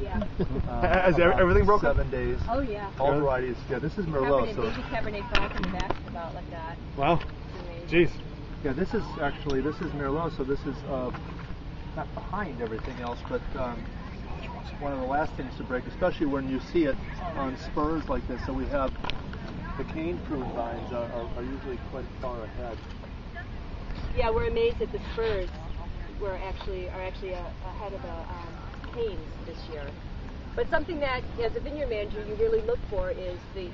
Yeah. Has everything broken? 7 days. Oh yeah. All varieties. Yeah, this is Merlot. Cabernet, baby Cabernet Franc in the back is about like that. Wow. It's Jeez. Yeah, this is Merlot, so this is not behind everything else, but one of the last things to break, especially when you see it on spurs like this. So we have the cane prune vines are usually quite far ahead. Yeah, we're amazed that the spurs are actually ahead of the canes this year. But something that, as a vineyard manager, you really look for is the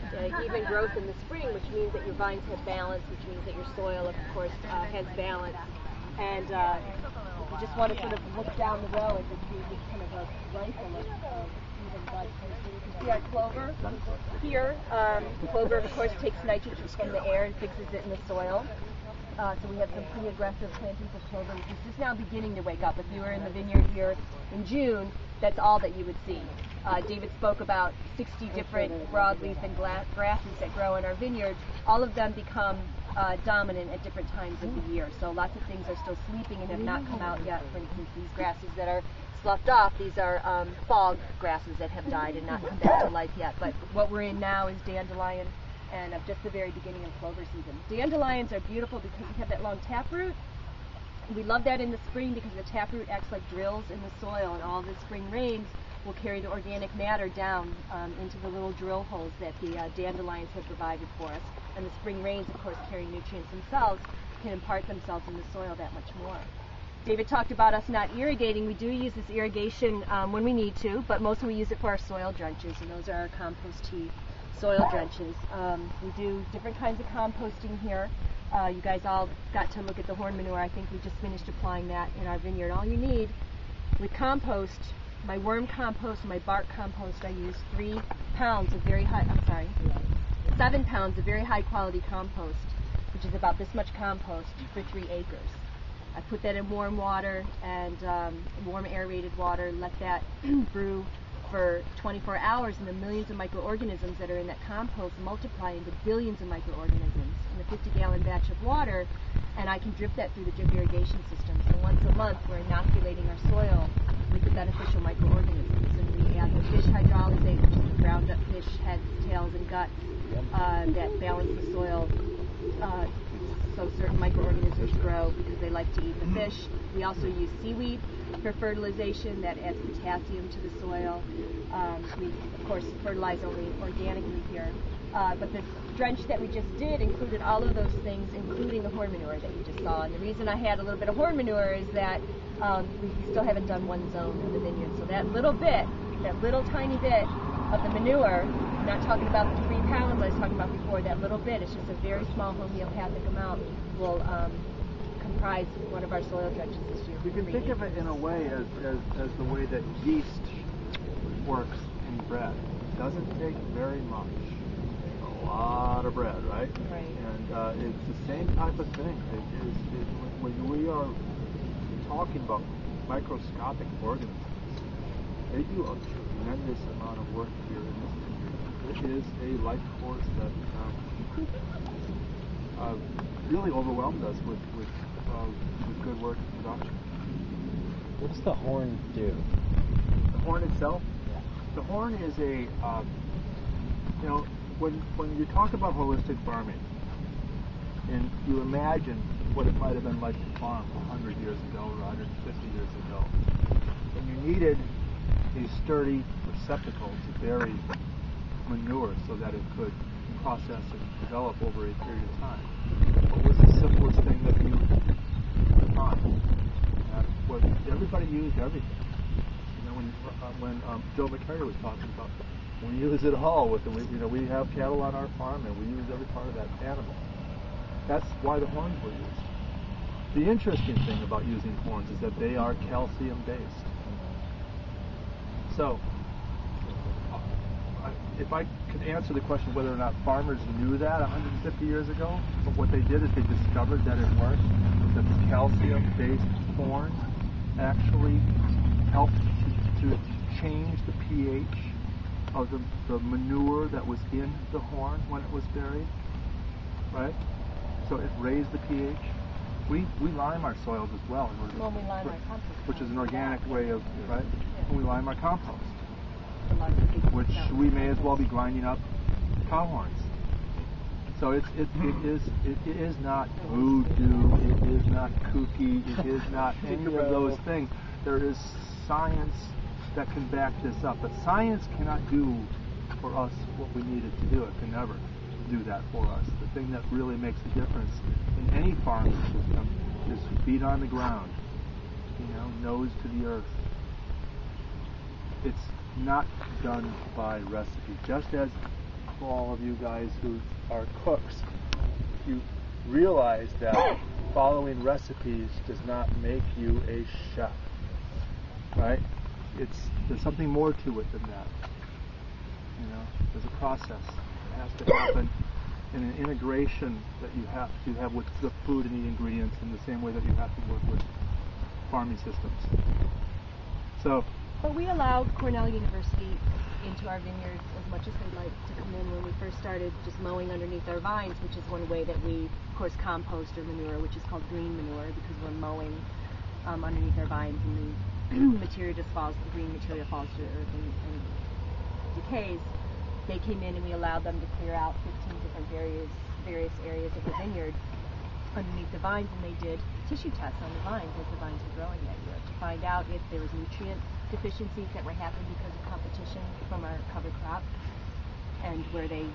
even growth in the spring, which means that your vines have balance, which means that your soil, of course, has balance. And you just want to sort of look down the row and just see this kind of a rifle of even buds. You can see our clover here. Clover, of course, takes nitrogen from the air and fixes it in the soil. So we have some pretty aggressive plantings of clover, which is just now beginning to wake up. If you were in the vineyard here in June, that's all that you would see. David spoke about 60 different broadleaf and grasses that grow in our vineyard. All of them become dominant at different times of the year. So lots of things are still sleeping and have not come out yet. For instance, these grasses that are sloughed off, these are fog grasses that have died and not come back to life yet. But what we're in now is dandelion and just the very beginning of clover season. Dandelions are beautiful because we have that long taproot. We love that in the spring because the taproot acts like drills in the soil, and all the spring rains will carry the organic matter down into the little drill holes that the dandelions have provided for us. And the spring rains, of course, carrying nutrients themselves, can impart themselves in the soil that much more. David talked about us not irrigating. We do use this irrigation when we need to, but mostly we use it for our soil drenches, and those are our compost tea soil drenches. We do different kinds of composting here. You guys all got to look at the horn manure. I think we just finished applying that in our vineyard. All you need with compost, my worm compost, my bark compost, I use 7 pounds of very high quality compost, which is about this much compost for 3 acres. I put that in warm water and warm aerated water, let that brew for 24 hours, and the millions of microorganisms that are in that compost multiply into billions of microorganisms in a 50-gallon batch of water, and I can drip that through the drip irrigation system. So once a month we're inoculating our soil with the beneficial microorganisms, and we add the fish hydrolysate, which is the ground up fish heads, tails, and guts that balance the soil so certain microorganisms grow because they like to eat the fish. We also use seaweed for fertilization that adds potassium to the soil. We, of course, fertilize only organically here. But the drench that we just did included all of those things, including the horn manure that you just saw. And the reason I had a little bit of horn manure is that we still haven't done one zone in the vineyard. So that little bit, that little tiny bit of the manure, I'm not talking about the 3 pounds I was talking about before, that little bit, it's just a very small homeopathic amount, will comprise one of our soil drenches this year. You can think of it in a way as the way that yeast works in bread. It doesn't take very much. A lot of bread, right? Right. And it's the same type of thing. When we are talking about microscopic organisms, they do a tremendous amount of work here in this vineyard. It is a life force that really overwhelmed us with good work and production. What's the horn do? The horn itself? Yeah. The horn is a, when you talk about holistic farming, and you imagine what it might have been like to farm 100 years ago or 150 years ago, and you needed a sturdy receptacle to bury manure so that it could process and develop over a period of time. What was the simplest thing that you could find? What everybody used everything. You know, when Joe McCarry was talking about, we use it all with the, we have cattle on our farm and we use every part of that animal. That's why the horns were used. The interesting thing about using horns is that they are calcium based. So, if I could answer the question whether or not farmers knew that 150 years ago, but what they did is they discovered that it worked, that the calcium-based horn actually helped to change the pH of the manure that was in the horn when it was buried, right? So it raised the pH. We lime our soils as well. When we lime our compost. Which is an organic way of, right? When we lime our compost. lots of people. which we may as well be grinding up cow horns. So it is not voodoo, it is not kooky, it is not any of those things. There is science that can back this up, but science cannot do for us what we need it to do. It can never do that for us. The thing that really makes a difference in any farming system is feet on the ground, nose to the earth. It's not done by recipe. Just as for all of you guys who are cooks, you realize that following recipes does not make you a chef, right? There's something more to it than that. There's a process that has to happen, and an integration that you have to have with the food and the ingredients in the same way that you have to work with farming systems. But we allowed Cornell University into our vineyards as much as they'd like to come in. When we first started just mowing underneath our vines, which is one way that we, of course, compost or manure, which is called green manure, because we're mowing underneath our vines, and the material just falls, the green material falls to the earth and decays. They came in and we allowed them to clear out 15 different various areas of the vineyard underneath the vines, and they did tissue tests on the vines as the vines were growing that year to find out if there was nutrient deficiencies that were happening because of competition from our cover crop, and where they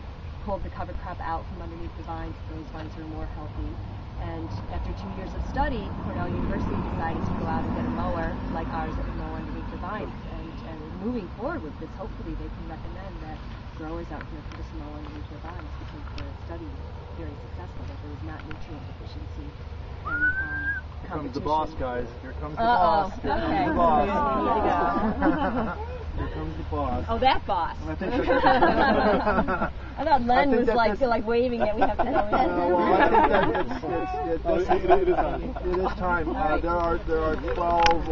pulled the cover crop out from underneath the vines, those vines were more healthy. And after 2 years of study, Cornell University decided to go out and get a mower like ours that would mow underneath the vines. And moving forward with this, hopefully they can recommend that growers out here can just mow underneath their vines, because the study was very successful, that there was not nutrient deficiency and Here comes the boss, guys. Here comes the Uh-oh. boss. Here Okay. comes the boss. Here Here comes the boss. Oh, that boss. I think I thought Len was like waving that we have to go in. well, I think that it is time. There are 12